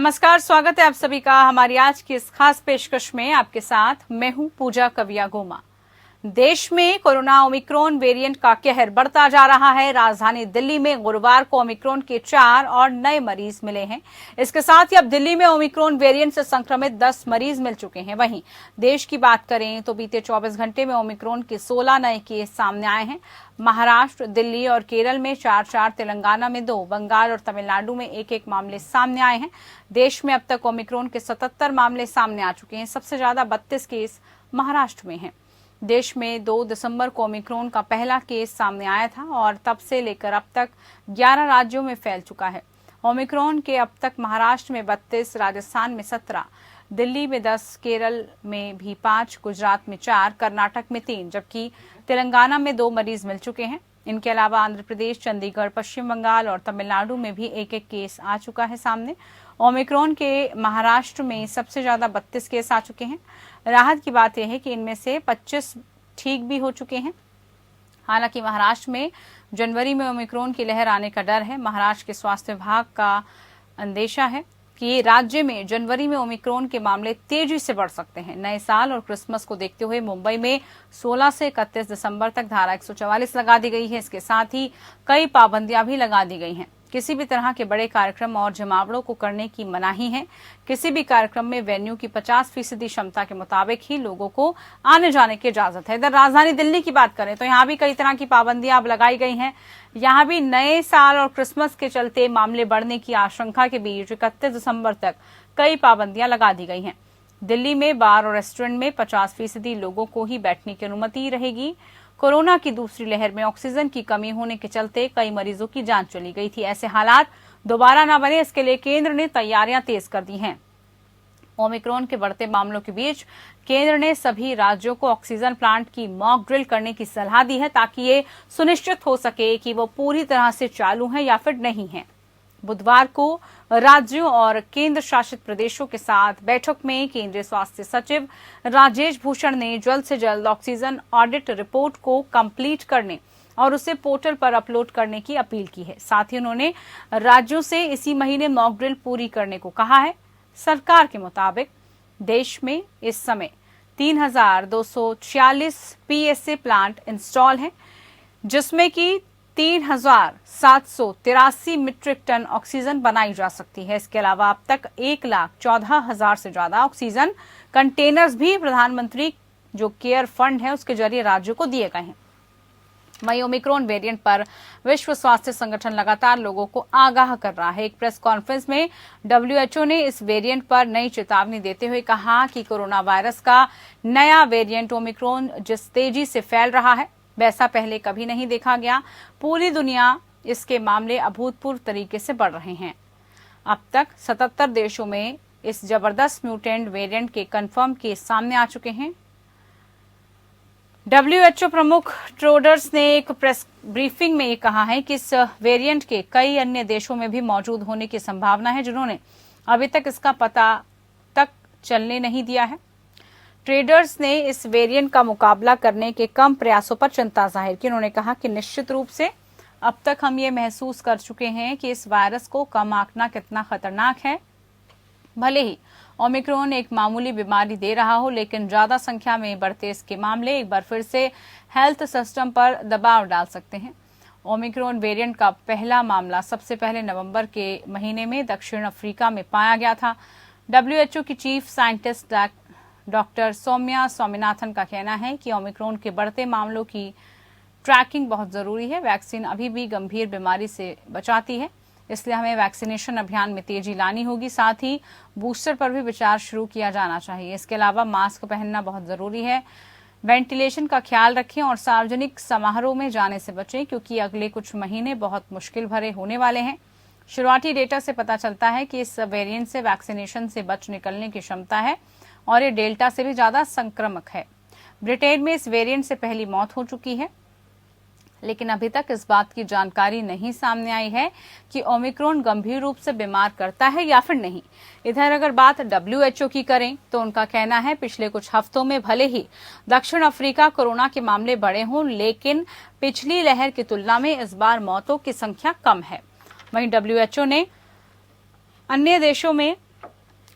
नमस्कार, स्वागत है आप सभी का हमारी आज की इस खास पेशकश में। आपके साथ मैं हूं पूजा कविया गोमा। देश में कोरोना ओमिक्रॉन वेरिएंट का कहर बढ़ता जा रहा है। राजधानी दिल्ली में गुरुवार को ओमिक्रॉन के 4 और नए मरीज मिले हैं। इसके साथ ही अब दिल्ली में ओमिक्रॉन वेरिएंट से संक्रमित 10 मरीज मिल चुके हैं। वहीं देश की बात करें तो बीते 24 घंटे में ओमिक्रॉन के 16 नए केस सामने आए हैं। महाराष्ट्र, दिल्ली और केरल में 4-4, तेलंगाना में 2, बंगाल और तमिलनाडु में 1-1 मामले सामने आए हैं। देश में अब तक ओमिक्रॉन के 77 मामले सामने आ चुके हैं। सबसे ज्यादा 32 केस महाराष्ट्र में हैं। देश में 2 दिसंबर को ओमिक्रॉन का पहला केस सामने आया था और तब से लेकर अब तक 11 राज्यों में फैल चुका है। ओमिक्रॉन के अब तक महाराष्ट्र में 32, राजस्थान में 17, दिल्ली में 10, केरल में भी 5, गुजरात में 4, कर्नाटक में 3, जबकि तेलंगाना में 2 मरीज मिल चुके हैं। इनके अलावा आंध्र प्रदेश, चंडीगढ़, पश्चिम बंगाल और तमिलनाडु में भी 1-1 केस आ चुका है सामने। ओमिक्रॉन के महाराष्ट्र में सबसे ज्यादा 32 केस आ चुके हैं। राहत की बात यह है कि इनमें से 25 ठीक भी हो चुके हैं। हालांकि महाराष्ट्र में जनवरी में ओमिक्रॉन की लहर आने का डर है। महाराष्ट्र के स्वास्थ्य विभाग का अंदेशा है कि राज्य में जनवरी में ओमिक्रॉन के मामले तेजी से बढ़ सकते हैं। नए साल और क्रिसमस को देखते हुए मुंबई में 16 से 31 दिसंबर तक धारा 144 लगा दी गई है। इसके साथ ही कई पाबंदियां भी लगा दी गई हैं। किसी भी तरह के बड़े कार्यक्रम और जमावड़ों को करने की मनाही है। किसी भी कार्यक्रम में वेन्यू की 50% क्षमता के मुताबिक ही लोगों को आने जाने की इजाजत है। इधर राजधानी दिल्ली की बात करें तो यहाँ भी कई तरह की पाबंदियां अब लगाई गई हैं। यहाँ भी नए साल और क्रिसमस के चलते मामले बढ़ने की आशंका के बीच 31 दिसंबर तक कई पाबंदियां लगा दी गई हैं। दिल्ली में बार और रेस्टोरेंट में 50% लोगों को ही बैठने की अनुमति रहेगी। कोरोना की दूसरी लहर में ऑक्सीजन की कमी होने के चलते कई मरीजों की जान चली गई थी। ऐसे हालात दोबारा न बने, इसके लिए केंद्र ने तैयारियां तेज कर दी हैं। ओमिक्रॉन के बढ़ते मामलों के बीच केंद्र ने सभी राज्यों को ऑक्सीजन प्लांट की मॉक ड्रिल करने की सलाह दी है ताकि ये सुनिश्चित हो सके कि वो पूरी तरह से चालू हैं या फिर नहीं हैं। बुधवार को राज्यों और केंद्र शासित प्रदेशों के साथ बैठक में केंद्रीय स्वास्थ्य सचिव राजेश भूषण ने जल्द से जल्द ऑक्सीजन ऑडिट रिपोर्ट को कंप्लीट करने और उसे पोर्टल पर अपलोड करने की अपील की है। साथ ही उन्होंने राज्यों से इसी महीने मॉक ड्रिल पूरी करने को कहा है। सरकार के मुताबिक देश में इस समय 3,246 पीएसए प्लांट इंस्टॉल हैं, जिसमें कि 3,783 मीट्रिक टन ऑक्सीजन बनाई जा सकती है। इसके अलावा अब तक 1,14,000 से ज्यादा ऑक्सीजन कंटेनर्स भी प्रधानमंत्री जो केयर फंड है उसके जरिए राज्यों को दिए गए हैं। वहीं ओमिक्रॉन वेरिएंट पर विश्व स्वास्थ्य संगठन लगातार लोगों को आगाह कर रहा है। एक प्रेस कॉन्फ्रेंस में WHO ने इस वेरिएंट पर नई चेतावनी देते हुए कहा कि कोरोना वायरस का नया वेरिएंट ओमिक्रॉन जिस तेजी से फैल रहा है वैसा पहले कभी नहीं देखा गया। पूरी दुनिया इसके मामले अभूतपूर्व तरीके से बढ़ रहे हैं। अब तक 77 देशों में इस जबरदस्त म्यूटेंट वेरिएंट के कंफर्म केस सामने आ चुके हैं। WHO प्रमुख टेड्रोस ने एक प्रेस ब्रीफिंग में ये कहा है कि इस वेरिएंट के कई अन्य देशों में भी मौजूद होने की संभावना है, जिन्होंने अभी तक इसका पता तक चलने नहीं दिया है। ट्रेडर्स ने इस वेरिएंट का मुकाबला करने के कम प्रयासों पर चिंता जाहिर की। उन्होंने कहा कि निश्चित रूप से अब तक हम ये महसूस कर चुके हैं कि इस वायरस को कम आंकना कितना खतरनाक है। भले ही ओमिक्रॉन एक मामूली बीमारी दे रहा हो, लेकिन ज्यादा संख्या में बढ़ते इसके मामले एक बार फिर से हेल्थ सिस्टम पर दबाव डाल सकते हैं। ओमिक्रॉन वेरिएंट का पहला मामला सबसे पहले नवंबर के महीने में दक्षिण अफ्रीका में पाया गया था। WHO की chief scientist doctor Soumya Swaminathan का कहना है कि ओमिक्रॉन के बढ़ते मामलों की ट्रैकिंग बहुत जरूरी है। वैक्सीन अभी भी गंभीर बीमारी से बचाती है, इसलिए हमें वैक्सीनेशन अभियान में तेजी लानी होगी। साथ ही बूस्टर पर भी विचार शुरू किया जाना चाहिए। इसके अलावा मास्क पहनना बहुत जरूरी है। वेंटिलेशन का ख्याल रखें और सार्वजनिक समारोह में जाने से बचें, क्योंकि अगले कुछ महीने बहुत मुश्किल भरे होने वाले हैं। शुरुआती डेटा से पता चलता है कि इस वेरिएंट से वैक्सीनेशन से बच निकलने की क्षमता है और ये डेल्टा से भी ज्यादा संक्रामक है। ब्रिटेन में इस वेरिएंट से पहली मौत हो चुकी है, लेकिन अभी तक इस बात की जानकारी नहीं सामने आई है कि ओमिक्रॉन गंभीर रूप से बीमार करता है या फिर नहीं। इधर अगर बात WHO की करें तो उनका कहना है पिछले कुछ हफ्तों में भले ही दक्षिण अफ्रीका कोरोना के मामले बढ़े हों, लेकिन पिछली लहर की तुलना में इस बार मौतों की संख्या कम है। वहीं WHO ने अन्य देशों में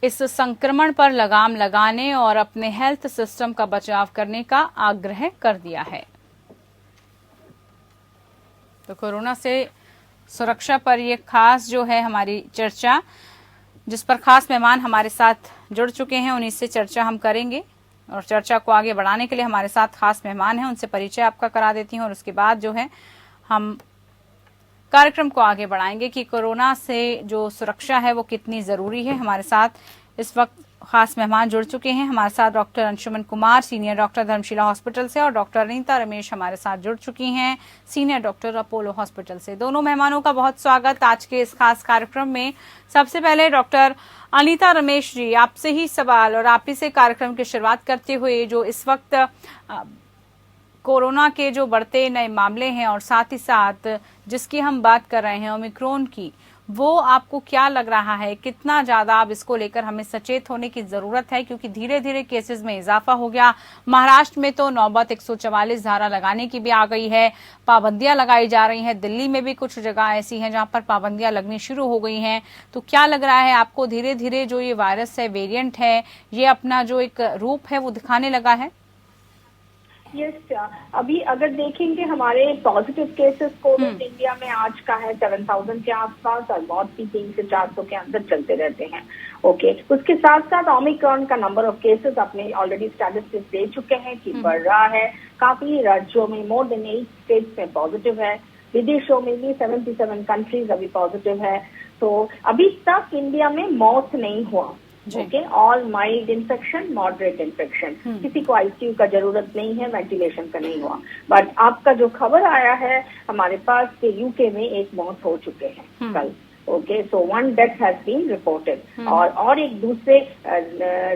इस संक्रमण पर लगाम लगाने और अपने हेल्थ सिस्टम का बचाव करने का आग्रह कर दिया है। तो कोरोना से सुरक्षा पर ये खास जो है हमारी चर्चा, जिस पर खास मेहमान हमारे साथ जुड़ चुके हैं, उन्हीं से चर्चा हम करेंगे। और चर्चा को आगे बढ़ाने के लिए हमारे साथ खास मेहमान हैं, उनसे परिचय आपका करा देती हूँ और उसके बाद जो है हम कार्यक्रम को आगे बढ़ाएंगे कि कोरोना से जो सुरक्षा है वो कितनी जरूरी है। हमारे साथ इस वक्त खास मेहमान जुड़ चुके हैं। हमारे साथ doctor Anshuman Kumar, senior doctor Dharamshila hospital से, और डॉक्टर अनीता रमेश हमारे साथ जुड़ चुकी हैं, सीनियर डॉक्टर अपोलो हॉस्पिटल से। दोनों मेहमानों का बहुत स्वागत आज के इस खास कार्यक्रम में। सबसे पहले डॉक्टर अनीता रमेश जी, आपसे ही सवाल और आप ही से कार्यक्रम की शुरुआत करते हुए, जो इस वक्त कोरोना के जो बढ़ते नए मामले हैं और साथ ही साथ जिसकी हम बात कर रहे हैं ओमिक्रॉन की, वो आपको क्या लग रहा है, कितना ज्यादा अब इसको लेकर हमें सचेत होने की जरूरत है? क्योंकि धीरे धीरे केसेस में इजाफा हो गया। महाराष्ट्र में तो नौबत 144 धारा लगाने की भी आ गई है, पाबंदियां लगाई जा रही हैं। दिल्ली में भी कुछ जगह ऐसी हैं जहां पर पाबंदियां लगनी शुरू हो गई हैं। तो क्या लग रहा है आपको, धीरे धीरे जो ये वायरस है, वेरिएंट है, ये अपना जो एक रूप है वो दिखाने लगा है? यस, अभी अगर देखेंगे हमारे पॉजिटिव केसेस कोविड इंडिया में आज का है 7000 के आसपास, और मौत भी 300 से 400 के अंदर चलते रहते हैं। ओके, उसके साथ साथ ओमिक्रॉन का नंबर ऑफ केसेस अपने ऑलरेडी स्टैटिस्टिक्स दे चुके हैं कि बढ़ रहा है। काफी राज्यों में मोर देन 8 स्टेट्स में पॉजिटिव है, विदेशों में भी 77 कंट्रीज अभी पॉजिटिव है। तो अभी तक इंडिया में मौत नहीं हुआ। Okay, all mild infection, moderate infection, किसी को आईसीयू का जरूरत नहीं है, वेंटिलेशन का नहीं हुआ। बट आपका जो खबर आया है हमारे पास कि यूके में एक मौत हो चुके हैं कल। Okay, so 1 death has been reported, और एक दूसरे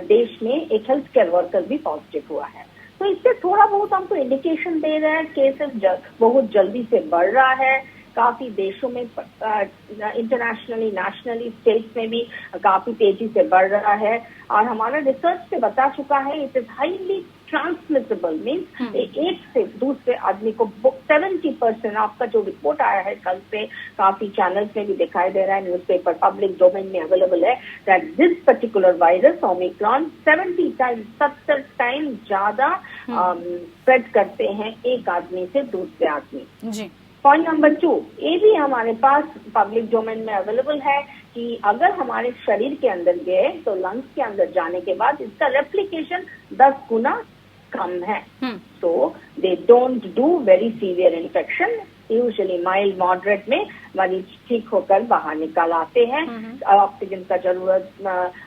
देश में एक हेल्थ केयर वर्कर भी पॉजिटिव हुआ है। तो इससे थोड़ा बहुत हमको इंडिकेशन दे रहा है केसेस बहुत जल्दी से बढ़ रहा है। काफी देशों में इंटरनेशनली, नेशनली, स्टेट्स में भी काफी तेजी से बढ़ रहा है। और हमारा रिसर्च से बता चुका है it is highly transmissible, means एक से दूसरे आदमी को 70%। आपका जो रिपोर्ट आया है कल से काफी चैनल्स में भी दिखाई दे रहा है, न्यूज़पेपर पब्लिक डोमेन में अवेलेबल है, that this particular virus Omicron 70 time ज्यादा स्प्रेड करते हैं एक आदमी से दूसरे आदमी जी। पॉइंट नंबर 2, ये भी हमारे पास पब्लिक डोमेन में अवेलेबल है कि अगर हमारे शरीर के अंदर गए तो लंग्स के अंदर जाने के बाद इसका रेप्लिकेशन 10 गुना कम है। So they don't do very severe infection, usually mild moderate में मरीज ठीक होकर बाहर निकाल आते हैं। ऑक्सीजन का जरूरत,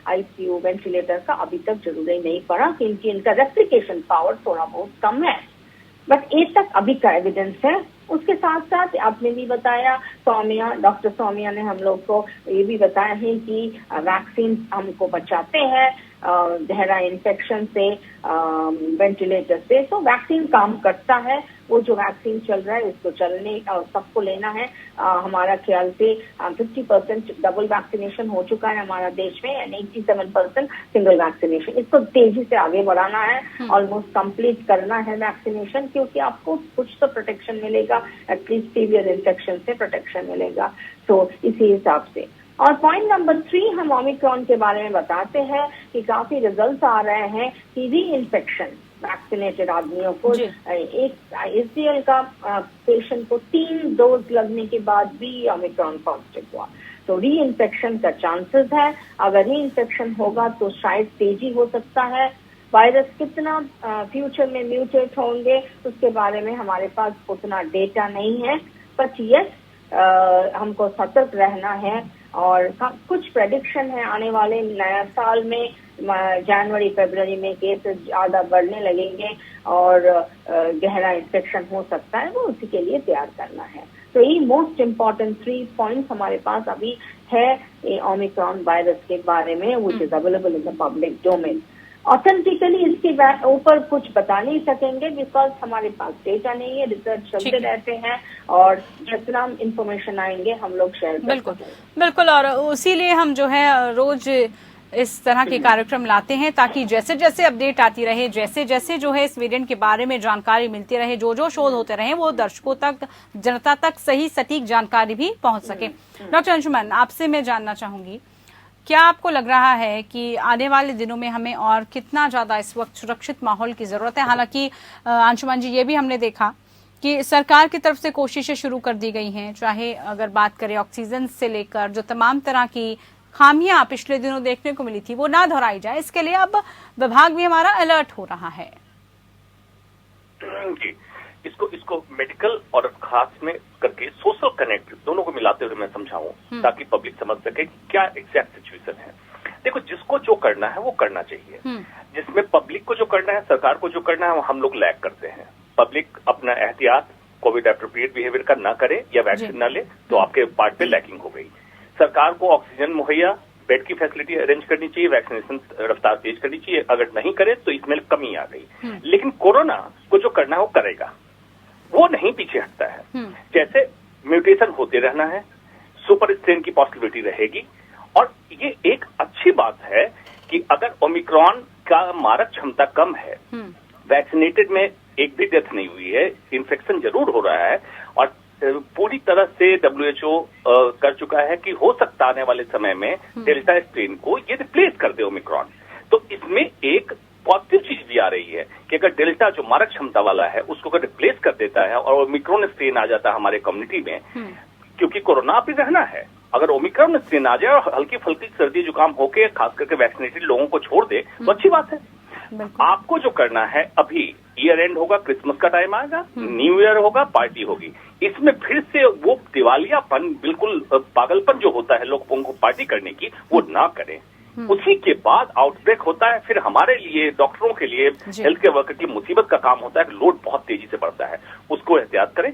आईसीयू, वेंटिलेटर का अभी तक जरूरत नहीं पड़ा, क्योंकि इनका रेप्लिकेशन पावर थोड़ा बहुत कम है। बट ये तक अभी का एविडेंस है। उसके साथ साथ आपने भी बताया, डॉक्टर सौम्या ने हम लोग को ये भी बताया है कि वैक्सीन हमको बचाते हैं गहरा इन्फेक्शन से, वेंटिलेटर से। तो वैक्सीन काम करता है। वो जो वैक्सीन चल रहा है उसको चलने सबको लेना है। हमारा ख्याल से 50% डबल वैक्सीनेशन हो चुका है हमारा देश में, एंड 87% सिंगल वैक्सीनेशन। इसको तेजी से आगे बढ़ाना है, ऑलमोस्ट कंप्लीट करना है वैक्सीनेशन, क्योंकि आपको कुछ तो प्रोटेक्शन मिलेगा, एटलीस्ट सीवियर इन्फेक्शन से प्रोटेक्शन मिलेगा। तो इसी हिसाब से। और पॉइंट नंबर 3 हम ओमिक्रॉन के बारे में बताते हैं कि काफी रिजल्ट आ रहे हैं कि री इन्फेक्शन वैक्सीनेटेड आदमियों को, एक एचसीएल का पेशेंट को 3 डोज लगने के बाद भी ओमिक्रॉन पॉजिटिव हुआ। तो री इन्फेक्शन का चांसेस है। अगर री इन्फेक्शन होगा तो शायद तेजी हो सकता है। वायरस कितना फ्यूचर में म्यूटेट होंगे उसके बारे में हमारे पास उतना डेटा नहीं है, बट यस हमको सतर्क रहना है। और कुछ प्रेडिक्शन है आने वाले नया साल में, जनवरी फरवरी में केसेस ज्यादा बढ़ने लगेंगे और गहरा इन्फेक्शन हो सकता है, वो उसी के लिए तैयार करना है। तो ये मोस्ट इम्पोर्टेंट 3 पॉइंट्स हमारे पास अभी है ओमिक्रॉन वायरस के बारे में, which is available in the public domain. Authentically इसके ऊपर कुछ बता नहीं सकेंगे बिकॉज हमारे पास डेटा नहीं है, रिसर्च चलते रहते हैं, और जितना इंफॉर्मेशन आएंगे हम लोग शेयर करते हैं। बिल्कुल, और उसीलिए हम जो है रोज इस तरह के कार्यक्रम लाते हैं, ताकि जैसे जैसे अपडेट आती रहे, जैसे जैसे जो है इस वेरिएंट के बारे में जानकारी मिलती रहे, जो शोध होते रहे, वो दर्शकों तक, जनता तक सही सटीक जानकारी भी पहुंच सके। डॉक्टर अंशुमन, आपसे मैं जानना चाहूंगी क्या आपको लग रहा है कि आने वाले दिनों में हमें और कितना ज्यादा इस वक्त सुरक्षित माहौल की जरूरत है? हालांकि अंशुमान जी, ये भी हमने देखा कि सरकार की तरफ से कोशिशें शुरू कर दी गई हैं, चाहे अगर बात करें ऑक्सीजन से लेकर जो तमाम तरह की खामियां पिछले दिनों देखने को मिली थी वो ना दोहराई जाए, इसके लिए अब विभाग भी हमारा अलर्ट हो रहा है। जी, इसको मेडिकल और खास में करके सोशल कनेक्ट दोनों को मिलाते हुए मैं समझाऊं ताकि पब्लिक समझ सके क्या एग्जैक्ट सिचुएशन है। देखो, जिसको जो करना है वो करना चाहिए। जिसमें पब्लिक को जो करना है, सरकार को जो करना है, वो हम लोग लैग करते हैं। पब्लिक अपना एहतियात कोविड एप्रोप्रिएट बिहेवियर का ना करे या वैक्सीन ना ले तो आपके पार्ट पे लैकिंग हो गई। सरकार को ऑक्सीजन मुहैया, बेड की फैसिलिटी अरेंज करनी चाहिए, वैक्सीनेशन रफ्तार तेज करनी चाहिए। अगर नहीं करे तो इसमें कमी आ गई। लेकिन कोरोना को जो करना है वो करेगा, वो नहीं पीछे हटता है। जैसे म्यूटेशन होते रहना है, सुपर स्ट्रेन की पॉसिबिलिटी रहेगी। और ये एक अच्छी बात है कि अगर ओमिक्रॉन का मारक क्षमता कम है, वैक्सीनेटेड में एक भी डेथ नहीं हुई है, इन्फेक्शन जरूर हो रहा है और पूरी तरह से WHO कर चुका है कि हो सकता आने वाले समय में डेल्टा स्ट्रेन को ये रिप्लेस कर दे ओमिक्रॉन। तो इसमें एक पॉजिटिव चीज भी आ रही है कि अगर डेल्टा जो मारक क्षमता वाला है उसको अगर रिप्लेस कर देता है और ओमिक्रॉन स्ट्रेन आ जाता है हमारे कम्युनिटी में, क्योंकि कोरोना भी रहना है, अगर ओमिक्रॉन स्ट्रेन आ जाए और हल्की फुल्की सर्दी जुकाम होके खास करके वैक्सीनेटेड लोगों को छोड़ दे तो अच्छी बात है। आपको जो करना है, अभी ईयर एंड होगा, क्रिसमस का टाइम आएगा, न्यू ईयर होगा, पार्टी होगी, इसमें फिर से वो दिवालियापन, बिल्कुल पागलपन जो होता है लोगों को पार्टी करने की, वो ना करें। उसी के बाद आउटब्रेक होता है, फिर हमारे लिए, डॉक्टरों के लिए, हेल्थ केयर वर्कर की मुसीबत का काम होता है कि लोड बहुत तेजी से बढ़ता है, उसको एहतियात करें।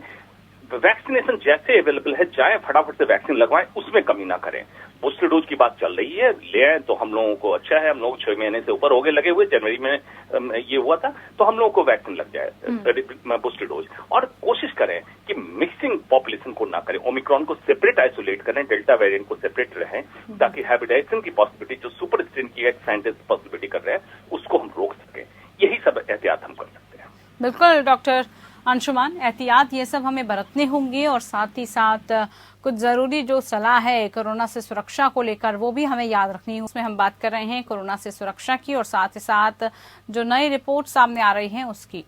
वैक्सीनेशन जैसे अवेलेबल है, जाए फटाफट से वैक्सीन लगवाएं, उसमें कमी ना करें। बूस्टर डोज की बात चल रही है, ले आए तो हम लोगों को अच्छा है। हम लोग 6 महीने से ऊपर हो गए लगे हुए, जनवरी में ये हुआ था, तो हम लोगों को वैक्सीन लग जाए बूस्टर डोज। और कोशिश करें कि मिक्सिंग पॉपुलेशन को ना करें, ओमिक्रॉन को सेपरेट आइसोलेट करें, डेल्टा वेरिएंट को सेपरेट रहें, ताकि हैबिटेशन की पॉसिबिलिटी जो सुपर स्ट्रेन की साइंटिस्ट पॉसिबिलिटी कर रहे हैं उसको हम रोक सकें। यही सब एहतियात हम कर सकते हैं। बिल्कुल डॉक्टर अंशुमान, एहतियात ये सब हमें बरतने होंगे और साथ ही साथ कुछ जरूरी जो सलाह है कोरोना से सुरक्षा को लेकर वो भी हमें याद रखनी है। उसमें हम बात कर रहे हैं कोरोना से सुरक्षा की और साथ ही साथ जो नई रिपोर्ट सामने आ रही हैं उसकी,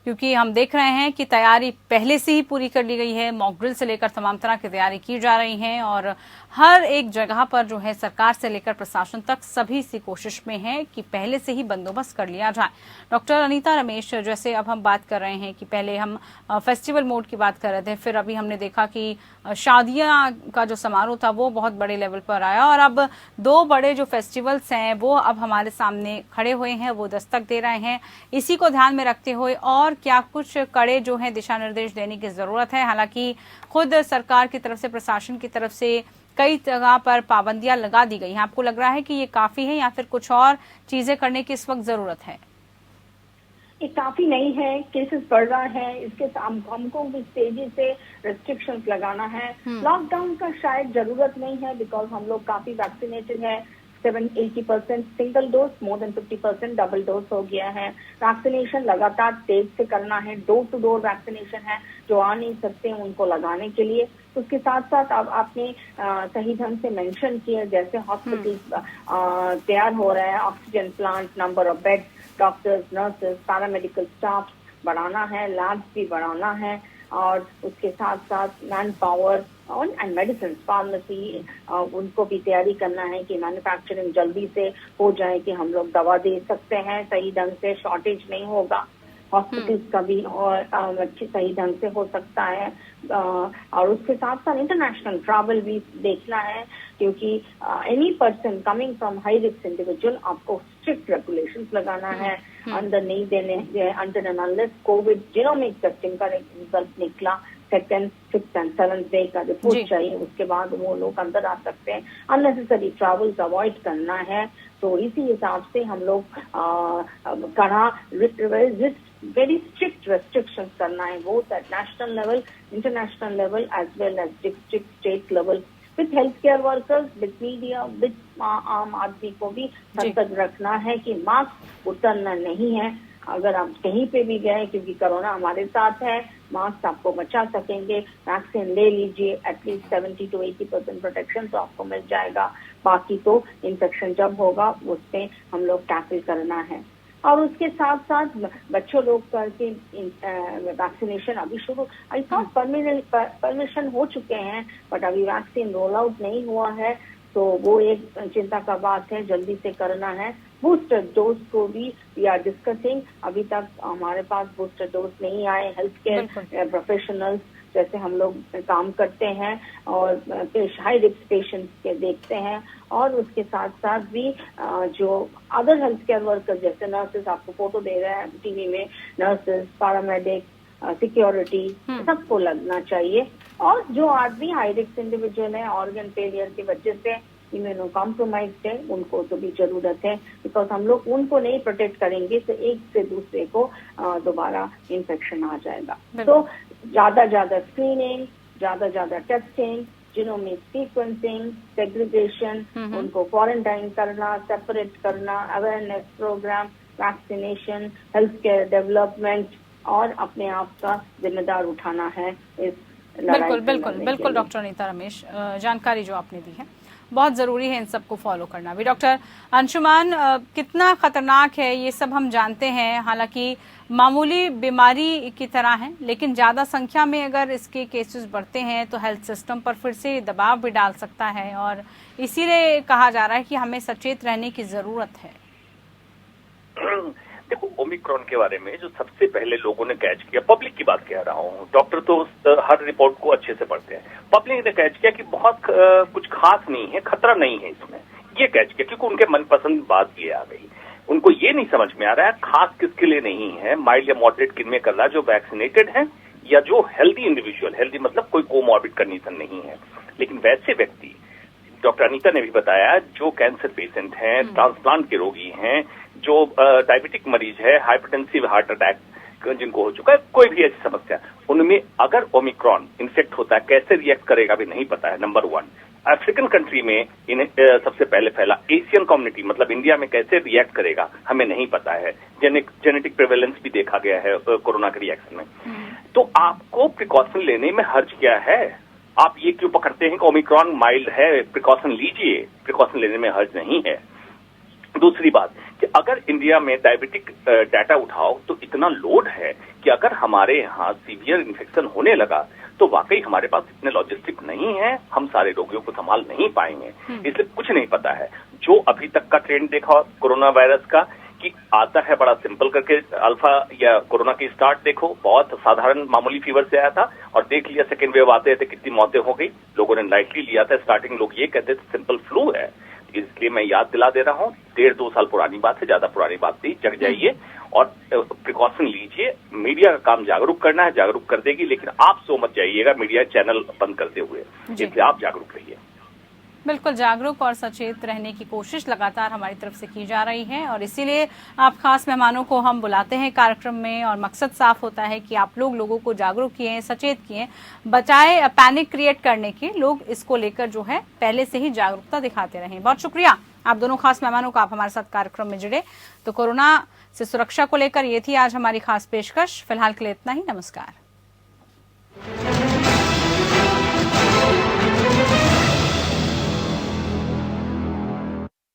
क्योंकि हम देख रहे हैं कि तैयारी पहले से ही पूरी कर ली गई है। मॉक ड्रिल से लेकर तमाम तरह की तैयारी की जा रही है और हर एक जगह पर जो है सरकार से लेकर प्रशासन तक सभी इसी कोशिश में है कि पहले से ही बंदोबस्त कर लिया जाए। डॉक्टर अनीता रमेश, जैसे अब हम बात कर रहे हैं कि पहले हम फेस्टिवल मोड की बात कर रहे थे, फिर अभी हमने देखा कि शादियां का जो समारोह था वो बहुत बड़े लेवल पर आया और अब 2 बड़े जो फेस्टिवल्स हैं वो अब हमारे सामने खड़े हुए हैं, वो दस्तक दे रहे हैं। इसी को ध्यान में रखते हुए और क्या कुछ कड़े जो है दिशा निर्देश देने की जरूरत है? हालांकि खुद सरकार की तरफ से, प्रशासन की तरफ से कई जगह पर पाबंदियां लगा दी गई हैं। आपको लग रहा है कि ये काफी है या फिर कुछ और चीजें करने की इस वक्त जरूरत है? ये काफी नहीं है, केसेस बढ़ रहा है, इसके हमको भी तेजी से रेस्ट्रिक्शंस लगाना है। लॉकडाउन का शायद जरूरत नहीं है, बिकॉज हम लोग काफी वैक्सीनेटेड है। 80% single dose, more than 50% double dose हो गया है। वैक्सीनेशन लगातार तेज से करना है, डोर टू डोर वैक्सीनेशन है, जो आ नहीं सकते उनको लगाने के लिए। उसके साथ साथ अब आपने सही ढंग से मेंशन किया, जैसे हॉस्पिटल तैयार हो रहा है, oxygen plant, number of bed, doctors, nurses, paramedical staff बढ़ाना है, लैब्स भी बढ़ाना है और उसके साथ साथ man power and medicine, pharmacy, उनको भी तैयारी करना है कि मैन्युफैक्चरिंग जल्दी से हो जाए कि हम लोग दवा दे सकते हैं सही ढंग से, शॉर्टेज नहीं होगा। हॉस्पिटल्स का भी और अच्छी सही ढंग से हो सकता है और उसके साथ साथ इंटरनेशनल ट्रैवल भी देखना है, क्योंकि any person coming from high risk individual, आपको स्ट्रिक्ट रेगुलेशंस लगाना है। अंदर नहीं देने under and unless Covid genomic testing का रिजल्ट निकला, 2nd, 5th and 7th day का रिपोर्ट चाहिए, उसके बाद वो लोग अंदर आ सकते हैं। अननेसेसरी ट्रैवल्स अवॉइड करना है। तो इसी हिसाब से हम लोग कड़ा वेरी स्ट्रिक्ट रेस्ट्रिक्शंस करना है, both at national level, international level as well as district, state level, with health care workers, with media, with आम आदमी को भी सतर्क रखना है कि मास्क उतरना नहीं है। अगर आप कहीं पे भी गए, क्योंकि कोरोना हमारे साथ है, मास्क आपको बचा सकेंगे, वैक्सीन ले लीजिए, एटलीस्ट 70 to 80% प्रोटेक्शन तो आपको मिल जाएगा। बाकी तो इन्फेक्शन जब होगा उससे हम लोग टैकल करना है। और उसके साथ साथ बच्चों लोग करके वैक्सीनेशन अभी शुरू, आई थॉट परमिशन हो चुके हैं, बट अभी वैक्सीन रोल आउट नहीं हुआ है, तो वो एक चिंता का बात है, जल्दी से करना है। बूस्टर डोज को भी वी आर डिस्कसिंग, अभी तक हमारे पास बूस्टर डोज नहीं आए। हेल्थ केयर प्रोफेशनल्स जैसे हम लोग काम करते हैं और हाई रिस्क पेशेंट्स के देखते हैं, और उसके साथ साथ भी जो अदर हेल्थ केयर वर्कर जैसे नर्सेस, आपको फोटो दे रहे हैं टीवी में, नर्सेस, पैरामेडिक, सिक्योरिटी, सबको लगना चाहिए। और जो आदमी हाई रिस्क इंडिविजुअल है, ऑर्गन फेलियर की वजह से इम्यूनो कॉम्प्रोमाइज्ड है, उनको तो भी जरूरत है, बिकॉज हम लोग उनको नहीं प्रोटेक्ट करेंगे तो एक से दूसरे को दोबारा इन्फेक्शन आ जाएगा। तो ज्यादा स्क्रीनिंग, ज्यादा टेस्टिंग, जीनोमिक सीक्वेंसिंग, सेग्रीगेशन, उनको क्वारंटाइन करना, सेपरेट करना, awareness programme, vaccination, health care development, और अपने आप का जिम्मेदार उठाना है इस लड़ाई। बिल्कुल डॉक्टर अनीता रमेश, जानकारी जो आपने दी है बहुत जरूरी है इन सबको फॉलो करना भी। डॉक्टर अंशुमान, कितना खतरनाक है ये सब हम जानते हैं, हालांकि मामूली बीमारी की तरह है, लेकिन ज्यादा संख्या में अगर इसके केसेस बढ़ते हैं तो हेल्थ सिस्टम पर फिर से दबाव भी डाल सकता है, और इसीलिए कहा जा रहा है कि हमें सचेत रहने की जरूरत है। देखो, ओमिक्रॉन के बारे में जो सबसे पहले लोगों ने कैच किया, पब्लिक की बात कह रहा हूँ, डॉक्टर तो हर रिपोर्ट को अच्छे से पढ़ते हैं, पब्लिक ने कैच किया कि बहुत कुछ खास नहीं है, खतरा नहीं है इसमें, ये कैच किया, क्योंकि उनके मनपसंद बात ये आ गई। उनको ये नहीं समझ में आ रहा है खास किसके लिए नहीं है, माइल्ड या मॉडरेट किन में कर रहा है, जो वैक्सीनेटेड है या जो हेल्दी इंडिविजुअल, हेल्दी मतलब कोई कोमॉर्बिड कंडीशन नहीं है। लेकिन वैसे व्यक्ति, डॉक्टर अनीता ने भी बताया, जो कैंसर पेशेंट हैं, ट्रांसप्लांट के रोगी हैं, जो डायबिटिक मरीज है, हाइपरटेंसिव हार्ट अटैक जिनको हो चुका है, कोई भी ऐसी समस्या, उनमें अगर ओमिक्रॉन इन्फेक्ट होता है कैसे रिएक्ट करेगा भी नहीं पता है, नंबर 1। अफ्रीकन कंट्री में इन्हें सबसे पहले फैला, एशियन कम्युनिटी मतलब इंडिया में कैसे रिएक्ट करेगा हमें नहीं पता है, जेनेटिक प्रिवेलेंस भी देखा गया है कोरोना के रिएक्शन में। तो आपको प्रिकॉशन लेने में हर्ज क्या है? आप ये क्यों पकड़ते हैं कि ओमिक्रॉन माइल्ड है, प्रिकॉशन लीजिए, प्रिकॉशन लेने में हर्ज नहीं है। दूसरी बात कि अगर इंडिया में डायबिटिक डाटा उठाओ तो इतना लोड है कि अगर हमारे यहाँ सीवियर इन्फेक्शन होने लगा तो वाकई हमारे पास इतने लॉजिस्टिक नहीं है, हम सारे रोगियों को संभाल नहीं पाएंगे, इसलिए कुछ नहीं पता है। जो अभी तक का ट्रेंड देखा कोरोना वायरस का कि आता है बड़ा सिंपल करके, अल्फा या कोरोना की स्टार्ट देखो, बहुत साधारण मामूली फीवर से आया था और देख लिया सेकेंड वेव आते थे कितनी मौतें हो गई, लोगों ने लाइटली लिया था। स्टार्टिंग लोग ये कहते थे सिंपल फ्लू है, इसलिए मैं याद दिला दे रहा हूँ, 1.5-2 साल पुरानी बात है, ज्यादा पुरानी बात नहीं, जग जाइए और प्रिकॉशन लीजिए। मीडिया का काम जागरूक करना है, जागरूक कर देगी, लेकिन आप सो मत जाइएगा मीडिया चैनल बंद करते हुए, इसलिए आप जागरूक रहिए। बिल्कुल जागरूक और सचेत रहने की कोशिश लगातार हमारी तरफ से की जा रही है, और इसीलिए आप खास मेहमानों को हम बुलाते हैं कार्यक्रम में, और मकसद साफ होता है कि आप लोगों को जागरूक किए, सचेत किए, बचाए पैनिक क्रिएट करने के, लोग इसको लेकर जो है पहले से ही जागरूकता दिखाते रहें। बहुत शुक्रिया आप दोनों खास मेहमानों का, आप हमारे साथ कार्यक्रम में जुड़े। तो कोरोना से सुरक्षा को लेकर ये थी आज हमारी खास पेशकश। फिलहाल के लिए इतना ही, नमस्कार।